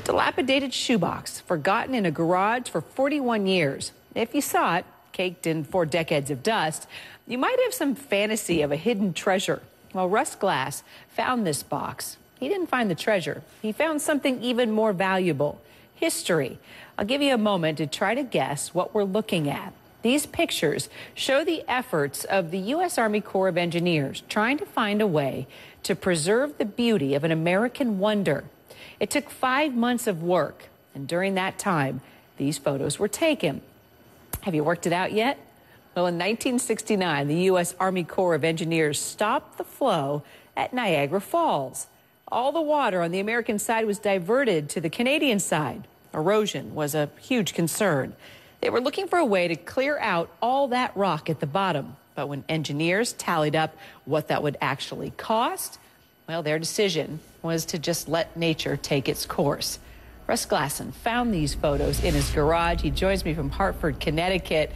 Dilapidated shoebox, forgotten in a garage for 41 years. If you saw it, caked in 4 decades of dust, you might have some fantasy of a hidden treasure. Well, Russ Glass found this box. He didn't find the treasure. He found something even more valuable: history. I'll give you a moment to try to guess what we're looking at. These pictures show the efforts of the U.S. Army Corps of Engineers trying to find a way to preserve the beauty of an American wonder. It took 5 months of work, and during that time, these photos were taken. Have you worked it out yet? Well, in 1969, the U.S. Army Corps of Engineers stopped the flow at Niagara Falls. All the water on the American side was diverted to the Canadian side. Erosion was a huge concern. They were looking for a way to clear out all that rock at the bottom. But when engineers tallied up what that would actually cost, well, their decision was to just let nature take its course. Russ Glasson found these photos in his garage. He joins me from Hartford, Connecticut.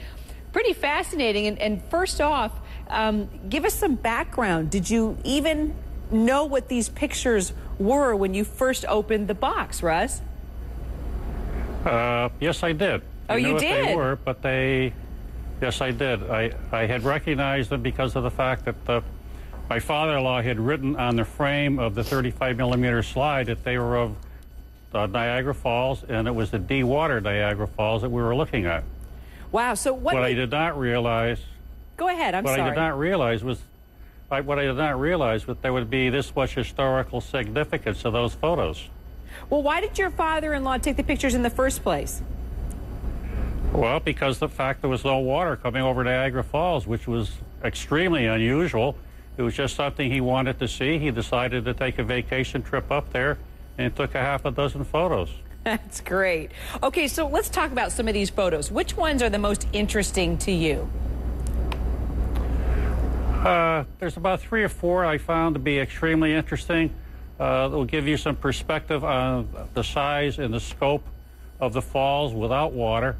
Pretty fascinating. And first off, give us some background. Did you even know what these pictures were when you first opened the box, Russ? Yes, I did. Oh, you did? They were, but yes, I did. I had recognized them because of the fact that my father-in-law had written on the frame of the 35-millimeter slide that they were of Niagara Falls, and it was the dewatered Niagara Falls that we were looking at. Wow. So what I did not realize... Go ahead. I'm sorry. What I did not realize was that there would be this much historical significance to those photos. Well, why did your father-in-law take the pictures in the first place? Well, because the fact there was no water coming over Niagara Falls, which was extremely unusual. It was just something he wanted to see. He decided to take a vacation trip up there and took a half a dozen photos. That's great. Okay, so let's talk about some of these photos. Which ones are the most interesting to you? There's about 3 or 4 I found to be extremely interesting. That will give you some perspective on the size and the scope of the falls without water.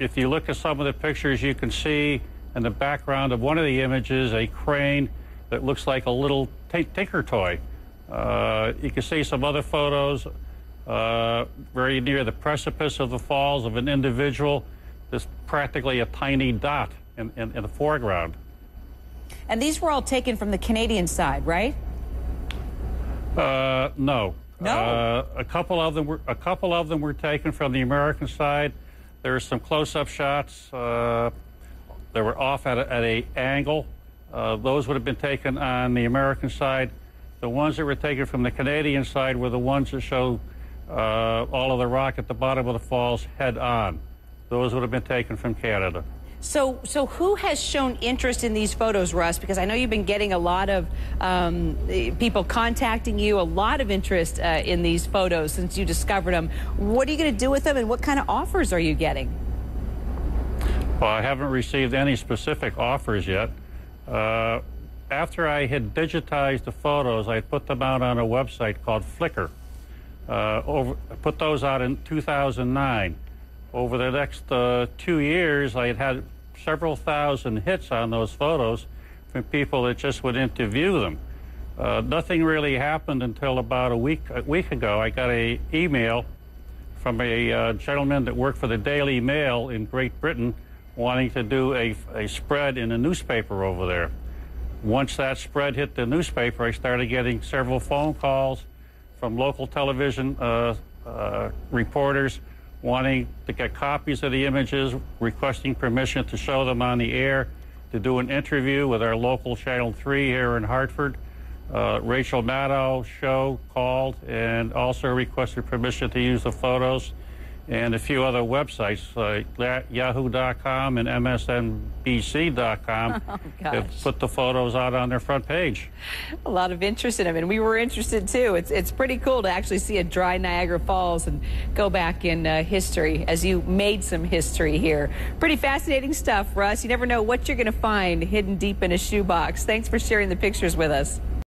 If you look at some of the pictures, you can see in the background of one of the images a crane that looks like a little tinker toy. You can see some other photos very near the precipice of the falls of an individual. There's practically a tiny dot in the foreground. And these were all taken from the Canadian side, right? No. No. A couple of them were taken from the American side. There were some close-up shots. They were off at an angle. Those would have been taken on the American side. The ones that were taken from the Canadian side were the ones that show all of the rock at the bottom of the falls head-on. Those would have been taken from Canada. So who has shown interest in these photos, Russ? Because I know you've been getting a lot of people contacting you, a lot of interest in these photos since you discovered them. What are you going to do with them, and what kind of offers are you getting? Well, I haven't received any specific offers yet. After I had digitized the photos, I put them out on a website called Flickr. I put those out in 2009. Over the next 2 years, I had several thousand hits on those photos from people that just would interview them. Nothing really happened until about a week ago. I got an email from a gentleman that worked for the Daily Mail in Great Britain wanting to do a spread in a newspaper over there. Once that spread hit the newspaper, I started getting several phone calls from local television reporters wanting to get copies of the images, requesting permission to show them on the air, to do an interview with our local Channel 3 here in Hartford. Rachel Maddow show called and also requested permission to use the photos, and a few other websites like Yahoo.com and MSNBC.com have put the photos out on their front page. A lot of interest in them, and we were interested too. It's pretty cool to actually see a dry Niagara Falls and go back in history as you made some history here. Pretty fascinating stuff, Russ. You never know what you're going to find hidden deep in a shoebox. Thanks for sharing the pictures with us.